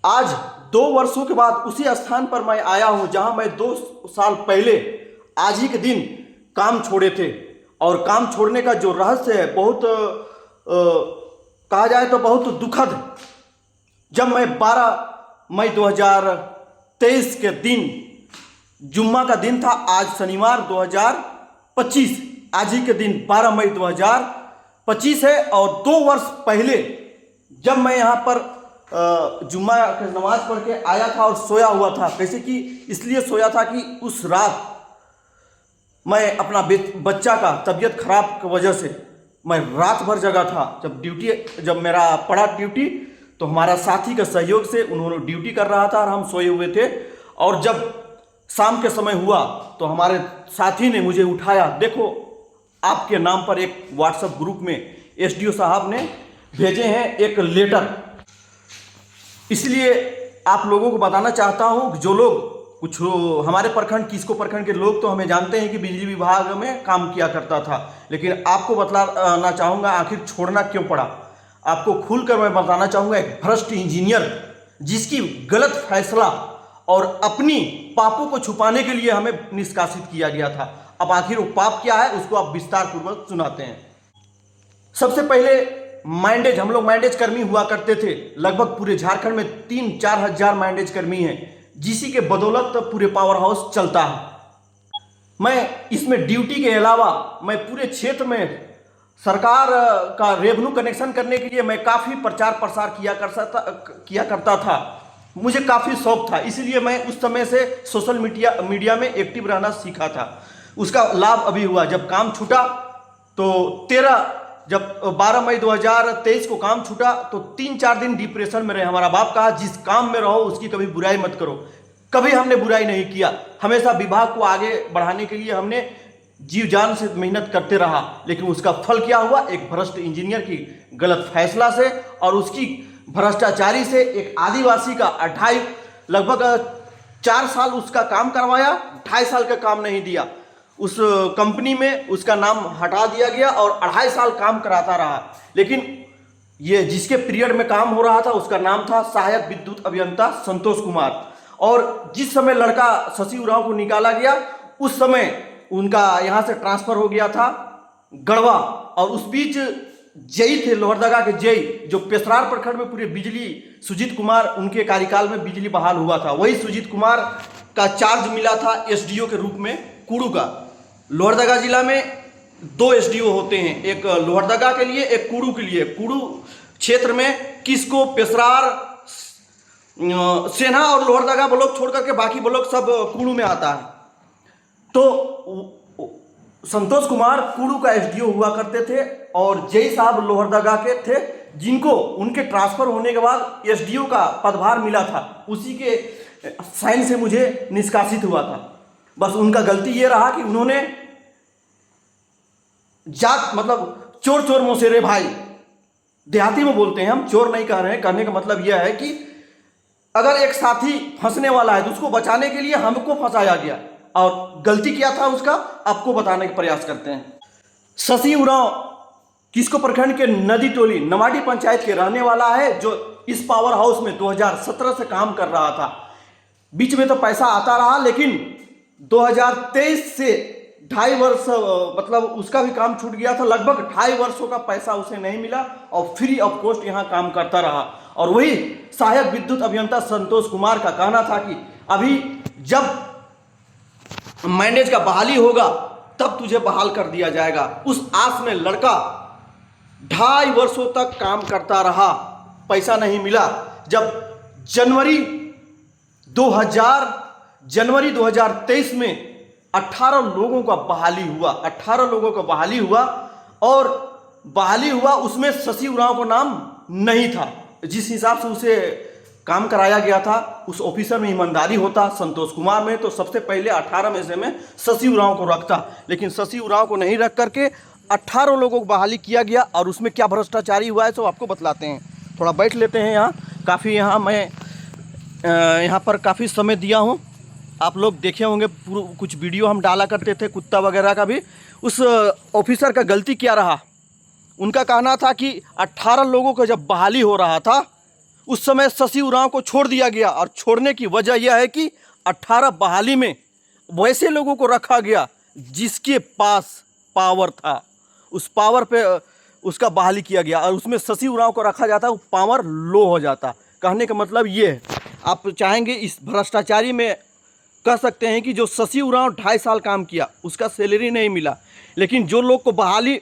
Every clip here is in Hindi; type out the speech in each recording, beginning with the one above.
आज 2 वर्षों के बाद उसी स्थान पर मैं आया हूं जहां मैं 2 साल पहले आज ही के दिन काम छोड़े थे। और काम छोड़ने का जो रहस्य है बहुत कहा जाए तो बहुत दुखद। जब मैं 12 मई 2023 के दिन, जुम्मा का दिन था, आज शनिवार 2025, आज ही के दिन 12 मई 2025 है। और 2 वर्ष पहले जब मैं यहाँ पर जुम्मा की नमाज पढ़ के आया था और सोया हुआ था, कैसे कि इसलिए सोया था कि उस रात मैं अपना बच्चा का तबीयत खराब की वजह से मैं रात भर जगा था। जब मेरा पड़ा ड्यूटी तो हमारा साथी के सहयोग से उन्होंने ड्यूटी कर रहा था और हम सोए हुए थे। और जब शाम के समय हुआ तो हमारे साथी ने मुझे उठाया। देखो, आपके नाम पर एक व्हाट्सएप ग्रुप में एसडीओ साहब ने भेजे हैं एक लेटर। इसलिए आप लोगों को बताना चाहता हूं कि जो लोग कुछ हमारे प्रखंड, किसको प्रखंड के लोग तो हमें जानते हैं कि बिजली विभाग में काम किया करता था, लेकिन आपको बतलाना चाहूँगा आखिर छोड़ना क्यों पड़ा। आपको खुलकर मैं बताना चाहूँगा, एक भ्रष्ट इंजीनियर जिसकी गलत फैसला और अपनी पापों को छुपाने के लिए हमें निष्कासित किया गया था। अब आखिर वो पाप क्या है उसको आप विस्तार पूर्वक सुनाते हैं। सबसे पहले माइंडेज, हम लोग माइंडेज कर्मी हुआ करते थे। लगभग पूरे झारखंड में 3-4 हजार माइंडेज कर्मी हैं, जिसी के बदौलत पूरे पावर हाउस चलता है। मैं इसमें ड्यूटी के अलावा मैं पूरे क्षेत्र में सरकार का रेवेन्यू कनेक्शन करने के लिए मैं काफ़ी प्रचार प्रसार किया करता था। मुझे काफ़ी शौक था, इसलिए मैं उस समय से सोशल मीडिया में एक्टिव रहना सीखा था। उसका लाभ अभी हुआ। जब काम छूटा तो 12 मई 2023 को काम छूटा तो 3-4 दिन डिप्रेशन में रहे। हमारा बाप कहा, जिस काम में रहो उसकी कभी बुराई मत करो। कभी हमने बुराई नहीं किया, हमेशा विभाग को आगे बढ़ाने के लिए हमने जीव जान से मेहनत करते रहा। लेकिन उसका फल क्या हुआ? एक भ्रष्ट इंजीनियर की गलत फैसला से और उसकी भ्रष्टाचारी से एक आदिवासी का लगभग 4 साल उसका काम करवाया, 2.5 साल का काम नहीं दिया। उस कंपनी में उसका नाम हटा दिया गया और 2.5 साल काम कराता रहा। लेकिन ये जिसके पीरियड में काम हो रहा था उसका नाम था सहायक विद्युत अभियंता संतोष कुमार। और जिस समय लड़का शशि उरांव को निकाला गया उस समय उनका यहाँ से ट्रांसफर हो गया था गढ़वा। और उस बीच जेई थे, लोहरदगा के जेई, जो पेशरार प्रखंड में पूरे बिजली, सुजीत कुमार, उनके कार्यकाल में बिजली बहाल हुआ था। वही सुजीत कुमार का चार्ज मिला था एसडीओ के रूप में कुड़ू का। लोहरदगा जिला में 2 एसडीओ होते हैं, एक लोहरदगा के लिए, एक कुड़ू के लिए। कुड़ू क्षेत्र में किसको पेशरार, सेना और लोहरदगा ब्लॉक छोड़ करके बाकी ब्लॉक सब कुड़ू में आता है। तो संतोष कुमार कुड़ू का एसडीओ हुआ करते थे और जय साहब लोहरदगा के थे, जिनको उनके ट्रांसफर होने के बाद एसडीओ का पदभार मिला था। उसी के साइन से मुझे निष्कासित हुआ था। बस उनका गलती ये रहा कि उन्होंने जात, मतलब चोर चोर मोसेरे भाई, देहाती में बोलते हैं हम, चोर नहीं कह रहे हैं। कहने का मतलब यह है कि अगर एक साथी फंसने वाला है तो उसको बचाने के लिए हमको फंसाया गया और गलती क्या था उसका आपको बताने का प्रयास करते हैं। शशि उरांव किसको प्रखंड के नदी टोली नवाडी पंचायत के रहने वाला है, जो इस पावर हाउस में 2017 से काम कर रहा था। बीच में तो पैसा आता रहा, लेकिन 2023 से 2.5 वर्ष, मतलब उसका भी काम छूट गया था। लगभग 2.5 वर्षों का पैसा उसे नहीं मिला और फ्री ऑफ कॉस्ट यहाँ काम करता रहा। और वही सहायक विद्युत अभियंता संतोष कुमार का कहना था कि अभी जब मैनेज का बहाली होगा तब तुझे बहाल कर दिया जाएगा। उस आस में लड़का 2.5 वर्षों तक काम करता रहा, पैसा नहीं मिला। जब जनवरी 2023 में 18 लोगों का बहाली हुआ, 18 लोगों का बहाली हुआ। और बहाली हुआ उसमें शशि उरांव को नाम नहीं था। जिस हिसाब से उसे काम कराया गया था उस ऑफिसर में ईमानदारी होता, संतोष कुमार में, तो सबसे पहले 18 में से मैं शशि उरांव को रखता। लेकिन शशि उरांव को नहीं रख करके 18 लोगों को बहाली किया गया। और उसमें क्या भ्रष्टाचारी हुआ है तो आपको बतलाते हैं। थोड़ा बैठ लेते हैं यहाँ, काफ़ी यहाँ मैं यहाँ पर काफ़ी समय दिया हूँ। आप लोग देखे होंगे कुछ वीडियो हम डाला करते थे कुत्ता वगैरह का भी। उस ऑफिसर का गलती क्या रहा? उनका कहना था कि 18 लोगों का जब बहाली हो रहा था उस समय शशि उरांव को छोड़ दिया गया, और छोड़ने की वजह यह है कि 18 बहाली में वैसे लोगों को रखा गया जिसके पास पावर था, उस पावर पे उसका बहाली किया गया, और उसमें शशि उरांव को रखा जाता, वो पावर लो हो जाता। कहने का मतलब ये है, आप चाहेंगे इस भ्रष्टाचारी में कह सकते हैं कि जो शशि उरांव 2.5 साल काम किया उसका सैलरी नहीं मिला, लेकिन जो लोग को बहाली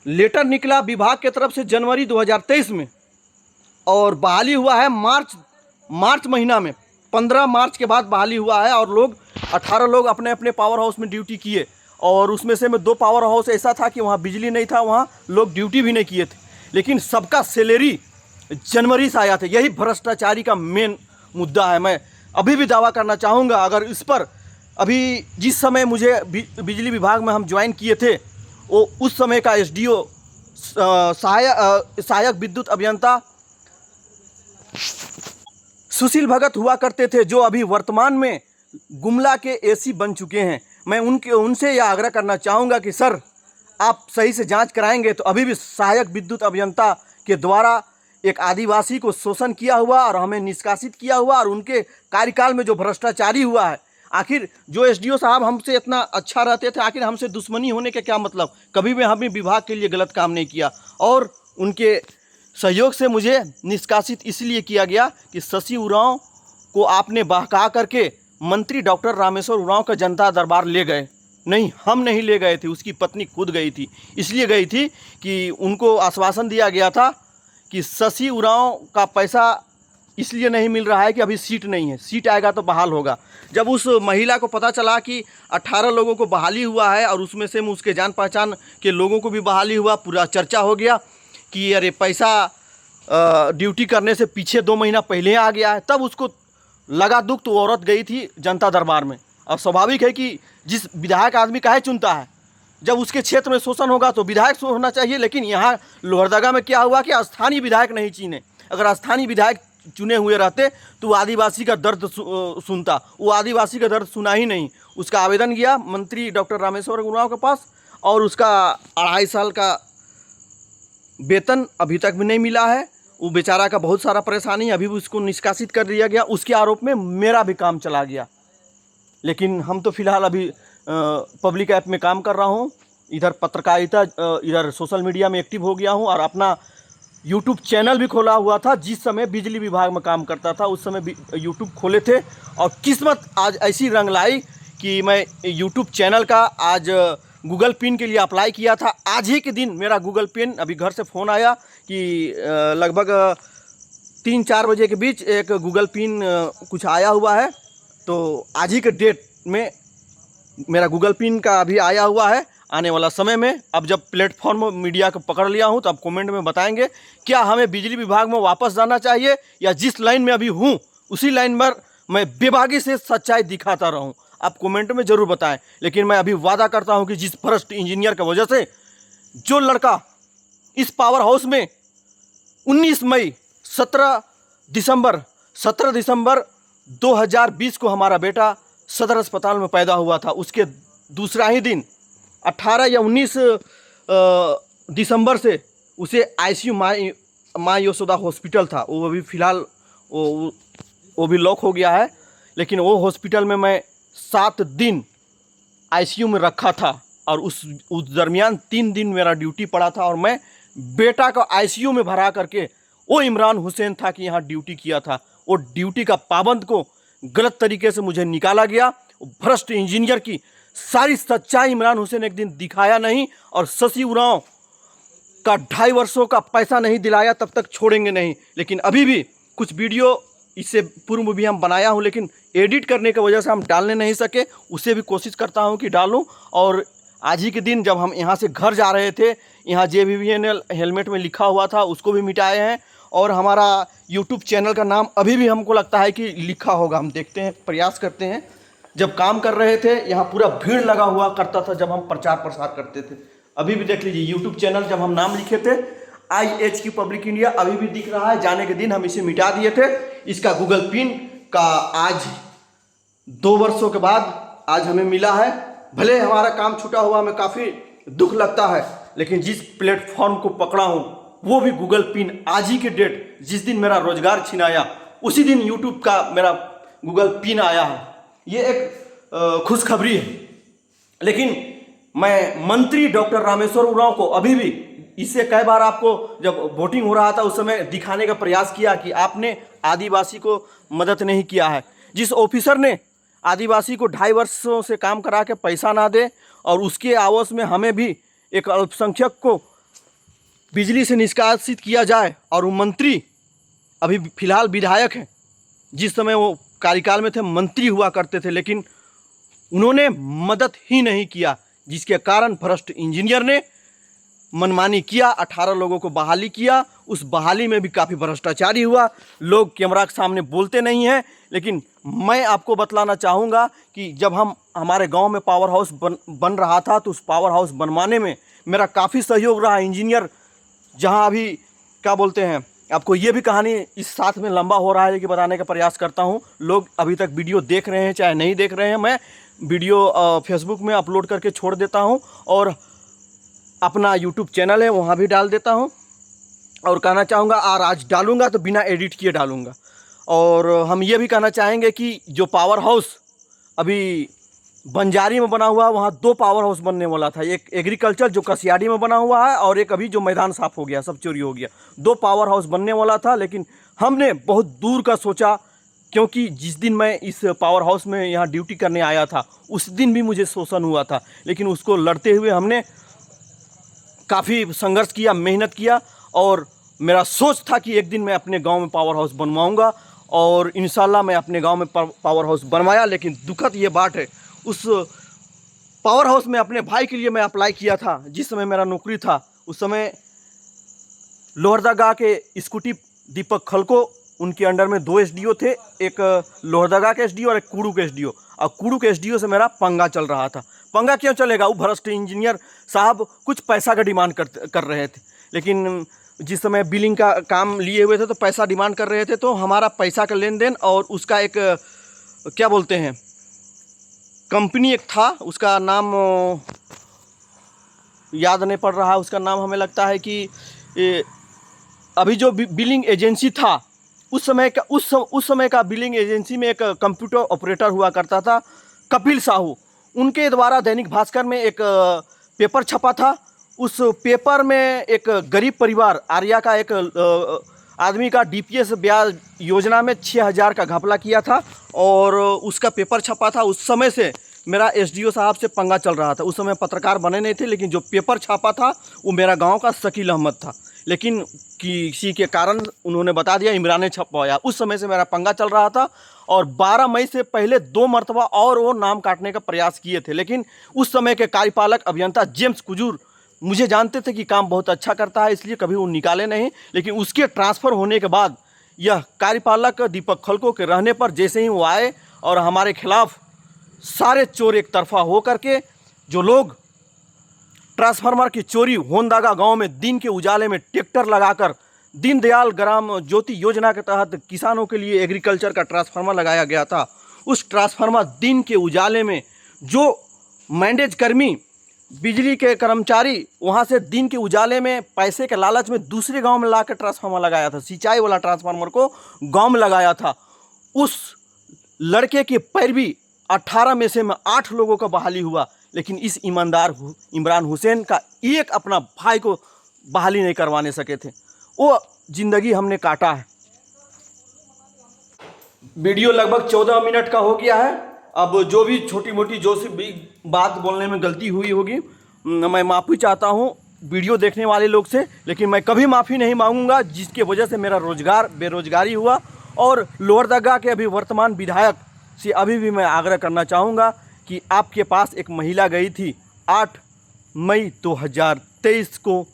लेटर निकला विभाग की तरफ से जनवरी 2023 में, और बहाली हुआ है मार्च महीना में, 15 मार्च के बाद बहाली हुआ है, और लोग 18 लोग अपने अपने पावर हाउस में ड्यूटी किए, और उसमें से में 2 पावर हाउस ऐसा था कि वहाँ बिजली नहीं था, वहाँ लोग ड्यूटी भी नहीं किए थे, लेकिन सबका सैलरी जनवरी से आया था। यही भ्रष्टाचारी का मेन मुद्दा है। मैं अभी भी दावा करना चाहूँगा, अगर इस पर अभी जिस समय मुझे बिजली विभाग में हम ज्वाइन किए थे, वो उस समय का एसडीओ सहायक विद्युत अभियंता सुशील भगत हुआ करते थे, जो अभी वर्तमान में गुमला के एसी बन चुके हैं। मैं उनसे यह आग्रह करना चाहूँगा कि सर, आप सही से जांच कराएंगे तो अभी भी सहायक विद्युत अभियंता के द्वारा एक आदिवासी को शोषण किया हुआ और हमें निष्कासित किया हुआ, और उनके कार्यकाल में जो भ्रष्टाचारी हुआ है, आखिर जो एसडीओ साहब हमसे इतना अच्छा रहते थे, आखिर हमसे दुश्मनी होने का क्या मतलब? कभी भी हमने विभाग के लिए गलत काम नहीं किया, और उनके सहयोग से मुझे निष्कासित इसलिए किया गया कि शशि उरांव को आपने बहका करके मंत्री डॉक्टर रामेश्वर उरांव का जनता दरबार ले गए। नहीं, हम नहीं ले गए थे, उसकी पत्नी खुद गई थी। इसलिए गई थी कि उनको आश्वासन दिया गया था कि शशि उरांव का पैसा इसलिए नहीं मिल रहा है कि अभी सीट नहीं है, सीट आएगा तो बहाल होगा। जब उस महिला को पता चला कि 18 लोगों को बहाली हुआ है, और उसमें से उसके जान पहचान के लोगों को भी बहाली हुआ, पूरा चर्चा हो गया कि अरे पैसा ड्यूटी करने से पीछे 2 महीना पहले आ गया है, तब उसको लगा दुख, तो औरत गई थी जनता दरबार में। और स्वाभाविक है कि जिस विधायक आदमी काहे चुनता है, जब उसके क्षेत्र में शोषण होगा तो विधायक होना चाहिए, लेकिन यहाँ लोहरदगा में क्या हुआ कि स्थानीय विधायक नहीं चुने। अगर स्थानीय विधायक चुने हुए रहते तो आदिवासी का दर्द सुनता, वो आदिवासी का दर्द सुना ही नहीं। उसका आवेदन गया मंत्री डॉक्टर रामेश्वर उरांव के पास, और उसका 2.5 साल का वेतन अभी तक भी नहीं मिला है। वो बेचारा का बहुत सारा परेशानी, अभी भी उसको निष्कासित कर दिया गया। उसके आरोप में मेरा भी काम चला गया, लेकिन हम तो फिलहाल अभी पब्लिक ऐप में काम कर रहा हूँ, इधर पत्रकारिता, इधर सोशल मीडिया में एक्टिव हो गया हूँ, और अपना यूट्यूब चैनल भी खोला हुआ था। जिस समय बिजली विभाग में काम करता था उस समय यूट्यूब खोले थे, और किस्मत आज ऐसी रंग लाई कि मैं यूट्यूब चैनल का आज गूगल पिन के लिए अप्लाई किया था। आज ही के दिन मेरा गूगल पिन, अभी घर से फ़ोन आया कि लगभग 3-4 बजे के बीच एक गूगल पिन कुछ आया हुआ है, तो आज ही के डेट में मेरा गूगल पिन का अभी आया हुआ है। आने वाला समय में, अब जब प्लेटफॉर्म मीडिया को पकड़ लिया हूँ, तो अब कमेंट में बताएंगे क्या हमें बिजली विभाग में वापस जाना चाहिए, या जिस लाइन में अभी हूँ उसी लाइन पर मैं बेबागी से सच्चाई दिखाता रहूँ। आप कमेंट में ज़रूर बताएं, लेकिन मैं अभी वादा करता हूँ कि जिस भ्रष्ट इंजीनियर की वजह से जो लड़का इस पावर हाउस में 17 दिसंबर 2020 को हमारा बेटा सदर अस्पताल में पैदा हुआ था, उसके दूसरा ही दिन 18 या 19 दिसंबर से उसे आईसीयू माँ यशोदा हॉस्पिटल था, वो अभी फ़िलहाल वो भी लॉक हो गया है, लेकिन वो हॉस्पिटल में मैं 7 दिन आईसीयू में रखा था, और उस दरमियान 3 दिन मेरा ड्यूटी पड़ा था, और मैं बेटा को आईसीयू में भरा करके, वो इमरान हुसैन था कि यहाँ ड्यूटी किया था, वो ड्यूटी का पाबंद को गलत तरीके से मुझे निकाला गया। भ्रष्ट इंजीनियर की सारी सच्चाई इमरान हुसैन एक दिन दिखाया नहीं, और शशि उरांव का 2.5 वर्षों का पैसा नहीं दिलाया, तब तक छोड़ेंगे नहीं। लेकिन अभी भी कुछ वीडियो इससे पूर्व भी हम बनाया हूं, लेकिन एडिट करने की वजह से हम डालने नहीं सके, उसे भी कोशिश करता हूं कि डालूं। और आज ही के दिन जब हम यहाँ से घर जा रहे थे, यहाँ JVVNL हेलमेट में लिखा हुआ था, उसको भी मिटाए हैं, और हमारा यूट्यूब चैनल का नाम अभी भी हमको लगता है कि लिखा होगा, हम देखते हैं, प्रयास करते हैं। जब काम कर रहे थे यहाँ पूरा भीड़ लगा हुआ करता था जब हम प्रचार प्रसार करते थे। अभी भी देख लीजिए यूट्यूब चैनल, जब हम नाम लिखे थे IHQ पब्लिक इंडिया, अभी भी दिख रहा है। जाने के दिन हम इसे मिटा दिए थे। इसका गूगल पिन का आज 2 वर्षों के बाद आज हमें मिला है। भले हमारा काम छूटा हुआ, हमें काफ़ी दुख लगता है, लेकिन जिस प्लेटफॉर्म को पकड़ा हूँ वो भी गूगल पिन। आज ही के डेट जिस दिन मेरा रोजगार छिनाया उसी दिन यूट्यूब का मेरा गूगल पिन आया है। ये एक खुशखबरी है। लेकिन मैं मंत्री डॉक्टर रामेश्वर उरांव को अभी भी, इससे कई बार आपको जब वोटिंग हो रहा था उस समय दिखाने का प्रयास किया कि आपने आदिवासी को मदद नहीं किया है। जिस ऑफिसर ने आदिवासी को 2.5 वर्षों से काम करा के पैसा ना दे और उसके आवास में हमें भी एक अल्पसंख्यक को बिजली से निष्कासित किया जाए, और वो मंत्री अभी फिलहाल विधायक हैं, जिस समय वो कार्यकाल में थे मंत्री हुआ करते थे, लेकिन उन्होंने मदद ही नहीं किया, जिसके कारण भ्रष्ट इंजीनियर ने मनमानी किया, 18 लोगों को बहाली किया। उस बहाली में भी काफ़ी भ्रष्टाचारी हुआ। लोग कैमरा के सामने बोलते नहीं हैं, लेकिन मैं आपको बतलाना चाहूँगा कि जब हमारे गांव में पावर हाउस बन रहा था तो उस पावर हाउस बनवाने में मेरा काफ़ी सहयोग रहा। इंजीनियर जहां अभी क्या बोलते हैं, आपको ये भी कहानी इस साथ में लंबा हो रहा है कि बताने का प्रयास करता हूं। लोग अभी तक वीडियो देख रहे हैं चाहे नहीं देख रहे हैं, मैं वीडियो फेसबुक में अपलोड करके छोड़ देता हूं और अपना यूट्यूब चैनल है वहाँ भी डाल देता हूँ। और कहना चाहूँगा, और आज डालूँगा तो बिना एडिट किए डालूँगा। और हम ये भी कहना चाहेंगे कि जो पावर हाउस अभी बंजारी में बना हुआ, वहाँ 2 पावर हाउस बनने वाला था। एक एग्रीकल्चर जो कसियाड़ी में बना हुआ है, और एक अभी जो मैदान साफ हो गया, सब चोरी हो गया। 2 पावर हाउस बनने वाला था, लेकिन हमने बहुत दूर का सोचा, क्योंकि जिस दिन मैं इस पावर हाउस में यहाँ ड्यूटी करने आया था उस दिन भी मुझे शोषण हुआ था, लेकिन उसको लड़ते हुए हमने काफ़ी संघर्ष किया, मेहनत किया, और मेरा सोच था कि एक दिन मैं अपने गांव में पावर हाउस बनवाऊंगा, और इंशाल्लाह मैं अपने गांव में पावर हाउस बनवाया। लेकिन दुखद ये बात है, उस पावर हाउस में अपने भाई के लिए मैं अप्लाई किया था जिस समय मेरा नौकरी था। उस समय लोहरदगा के स्कूटी दीपक खलको, उनके अंडर में 2 एसडीओ थे, एक लोहरदगा के एसडीओ और एक कुड़ू के एसडीओ। और कुड़ू के एसडीओ से मेरा पंगा चल रहा था। पंगा क्यों चलेगा, वो भ्रष्ट इंजीनियर साहब कुछ पैसा का डिमांड कर रहे थे। लेकिन जिस समय बिलिंग का काम लिए हुए थे तो पैसा डिमांड कर रहे थे, तो हमारा पैसा का लेन देन और उसका एक क्या बोलते हैं कंपनी एक था, उसका नाम याद नहीं पड़ रहा, उसका नाम हमें लगता है कि अभी जो बिलिंग एजेंसी था उस समय का बिलिंग एजेंसी में एक कंप्यूटर ऑपरेटर हुआ करता था, कपिल साहू। उनके द्वारा दैनिक भास्कर में एक पेपर छपा था। उस पेपर में एक गरीब परिवार आर्या का एक आदमी का डीपीएस ब्याज योजना में 6,000 का घपला किया था, और उसका पेपर छपा था। उस समय से मेरा एसडीओ साहब से पंगा चल रहा था। उस समय पत्रकार बने नहीं थे, लेकिन जो पेपर छापा था वो मेरा गांव का शकील अहमद था, लेकिन किसी के कारण उन्होंने बता दिया इमरान ने छपवाया। उस समय से मेरा पंगा चल रहा था, और 12 मई से पहले 2 मरतबा और वो नाम काटने का प्रयास किए थे, लेकिन उस समय के कार्यपालक अभियंता जेम्स कुजूर मुझे जानते थे कि काम बहुत अच्छा करता है, इसलिए कभी वो निकाले नहीं। लेकिन उसके ट्रांसफ़र होने के बाद यह कार्यपालक दीपक खलको के रहने पर जैसे ही वो आए और हमारे खिलाफ सारे चोर एक तरफा हो करके, जो लोग ट्रांसफार्मर की चोरी होंदागा गांव में दिन के उजाले में ट्रैक्टर लगाकर दीनदयाल ग्राम ज्योति योजना के तहत किसानों के लिए एग्रीकल्चर का ट्रांसफार्मर लगाया गया था, उस ट्रांसफार्मर दिन के उजाले में जो मैंडेज कर्मी बिजली के कर्मचारी वहां से दिन के उजाले में पैसे के लालच में दूसरे गांव में लाकर ट्रांसफार्मर लगाया था, सिंचाई वाला ट्रांसफार्मर को गांव में लगाया था। उस लड़के की पैरवी 18 में से 8 लोगों का बहाली हुआ, लेकिन इस ईमानदार इमरान हुसैन का एक अपना भाई को बहाली नहीं करवाने सके थे। वो जिंदगी हमने काटा है। वीडियो लगभग 14 मिनट का हो गया है। अब जो भी छोटी मोटी जो सी भी बात बोलने में गलती हुई होगी मैं माफ़ी चाहता हूँ वीडियो देखने वाले लोग से, लेकिन मैं कभी माफ़ी नहीं मांगूंगा जिसके वजह से मेरा बेरोजगारी हुआ। और लोहरदगा के अभी वर्तमान विधायक से अभी भी मैं आग्रह करना चाहूँगा कि आपके पास एक महिला गई थी 8 मई 2023 को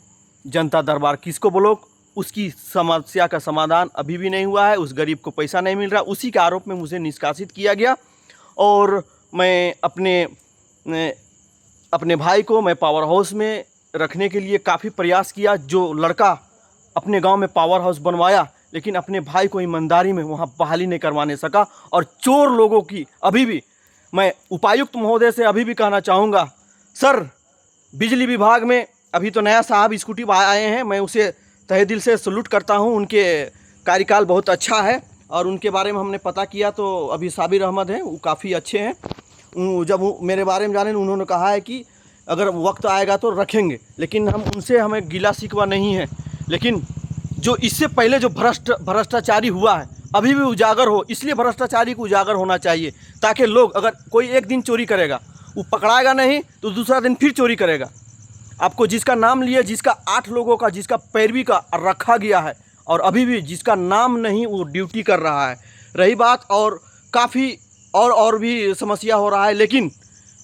जनता दरबार किसको बोलो, उसकी समस्या का समाधान अभी भी नहीं हुआ है। उस गरीब को पैसा नहीं मिल रहा, उसी के आरोप में मुझे निष्कासित किया गया। और मैं अपने भाई को मैं पावर हाउस में रखने के लिए काफ़ी प्रयास किया। जो लड़का अपने गांव में पावर हाउस बनवाया, लेकिन अपने भाई को ईमानदारी में वहां बहाली नहीं करवाने सका। और चोर लोगों की अभी भी मैं उपायुक्त महोदय से अभी भी कहना चाहूँगा, सर बिजली विभाग में अभी तो नया साहब स्कूटी आए हैं, मैं उसे तहे दिल से सल्यूट करता हूँ। उनके कार्यकाल बहुत अच्छा है और उनके बारे में हमने पता किया तो अभी साबिर अहमद हैं, वो काफ़ी अच्छे हैं। जब वो मेरे बारे में जाने, उन्होंने कहा है कि अगर वक्त आएगा तो रखेंगे, लेकिन हमें गिला शिकवा नहीं है। लेकिन जो इससे पहले जो भ्रष्टाचारी हुआ है अभी भी उजागर हो, इसलिए भ्रष्टाचारी को उजागर होना चाहिए, ताकि लोग, अगर कोई एक दिन चोरी करेगा वो पकड़ाएगा नहीं तो दूसरा दिन फिर चोरी करेगा। आपको जिसका नाम लिए, जिसका 8 लोगों का जिसका पैरवी का रखा गया है और अभी भी जिसका नाम नहीं वो ड्यूटी कर रहा है। रही बात और काफ़ी और भी समस्या हो रहा है, लेकिन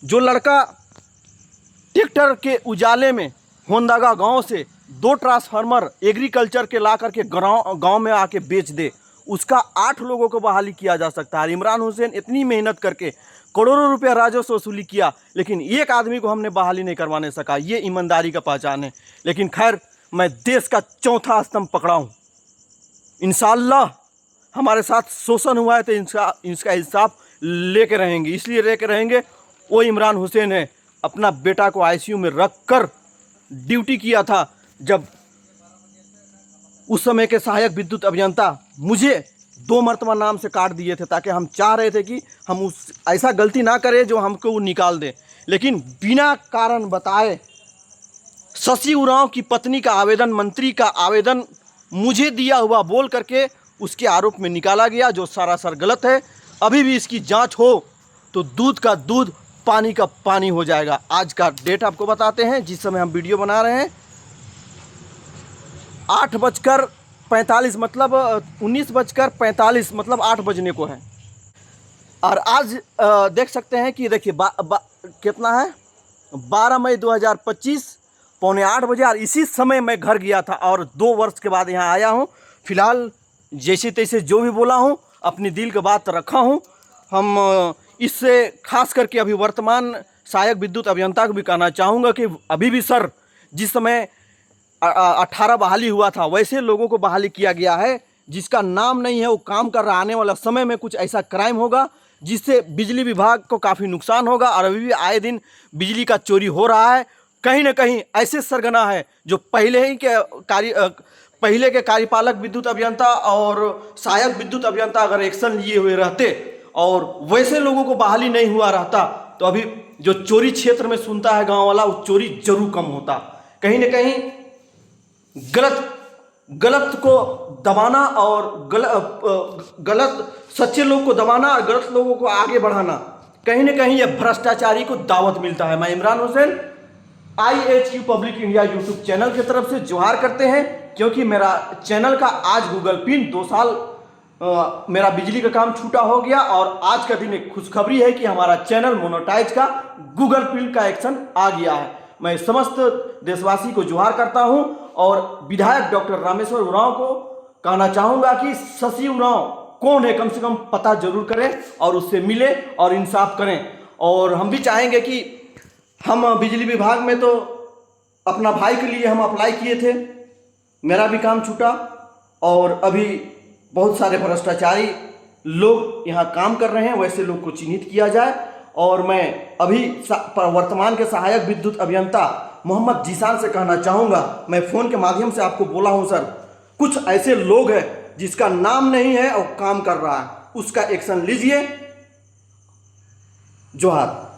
जो लड़का ट्रैक्टर के उजाले में होंदागा गांव से 2 ट्रांसफार्मर एग्रीकल्चर के ला करके गांव में आके बेच दे, उसका 8 लोगों को बहाली किया जा सकता है। इमरान हुसैन इतनी मेहनत करके करोड़ों रुपया राजस्व वसूली किया, लेकिन एक आदमी को हमने बहाली नहीं करवाने सका। ये ईमानदारी का पहचान है। लेकिन खैर, मैं देश का चौथा स्तंभ पकड़ा हूँ। इंशाअल्लाह हमारे साथ शोषण हुआ है तो इसका इंसाफ लेके रहेंगे। इसलिए लेके रहेंगे, वो इमरान हुसैन है, अपना बेटा को आईसीयू में रख कर ड्यूटी किया था। जब उस समय के सहायक विद्युत अभियंता मुझे 2 मरतबा नाम से काट दिए थे, ताकि हम चाह रहे थे कि हम ऐसा गलती ना करें जो हमको वो निकाल दे। लेकिन बिना कारण बताए शशि उरांव की पत्नी का आवेदन, मंत्री का आवेदन मुझे दिया हुआ बोल करके उसके आरोप में निकाला गया, जो सरासर गलत है। अभी भी इसकी जांच हो तो दूध का दूध, पानी का पानी हो जाएगा। आज का डेट आपको बताते हैं, जिस समय हम वीडियो बना रहे हैं 8:45 मतलब 19:45 मतलब 8 बजने को है। और आज देख सकते हैं कि देखिए कितना है, 12 मई 2025 पौने 8 बजे। और इसी समय मैं घर गया था और 2 वर्ष के बाद यहाँ आया हूँ। फिलहाल जैसे तैसे जो भी बोला हूँ, अपनी दिल की बात रखा हूँ। हम इससे खास करके अभी वर्तमान सहायक विद्युत अभियंता को भी कहना चाहूँगा कि अभी भी सर, जिस समय 18 बहाली हुआ था वैसे लोगों को बहाली किया गया है। जिसका नाम नहीं है वो काम कर रहा, आने वाला समय में कुछ ऐसा क्राइम होगा जिससे बिजली विभाग को काफ़ी नुकसान होगा। और अभी भी आए दिन बिजली का चोरी हो रहा है। कहीं ना कहीं ऐसे सरगना है जो पहले के कार्यपालक विद्युत अभियंता और सहायक विद्युत अभियंता अगर एक्शन लिए हुए रहते और वैसे लोगों को बहाली नहीं हुआ रहता तो अभी जो चोरी क्षेत्र में सुनता है गांव वाला, वो चोरी जरूर कम होता। कहीं ना कहीं गलत को दबाना और गलत सच्चे लोग को दबाना और गलत लोगों को आगे बढ़ाना, कहीं ना कहीं यह भ्रष्टाचारी को दावत मिलता है। मैं Imran Hussain IHU public India YouTube channel की तरफ से जोहार करते हैं, क्योंकि मेरा चैनल का आज गूगल पिन 2 साल मेरा बिजली का काम छूटा हो गया और आज का दिन एक खुशखबरी है कि हमारा चैनल मोनेटाइज का गूगल पिन का एक्शन आ गया है। मैं समस्त देशवासी को जोहार करता हूं और विधायक डॉक्टर रामेश्वर उरांव को कहना चाहूँगा कि शशि उरांव कौन है, कम से कम पता जरूर करें और उससे मिले और इंसाफ करें। और हम भी चाहेंगे कि हम बिजली विभाग में तो अपना भाई के लिए हम अप्लाई किए थे, मेरा भी काम छूटा और अभी बहुत सारे भ्रष्टाचारी लोग यहाँ काम कर रहे हैं, वैसे लोग को चिन्हित किया जाए। और मैं अभी वर्तमान के सहायक विद्युत अभियंता मोहम्मद जीशान से कहना चाहूँगा, मैं फ़ोन के माध्यम से आपको बोला हूँ सर, कुछ ऐसे लोग हैं जिसका नाम नहीं है और काम कर रहा है, उसका एक्शन लीजिए। जोहार।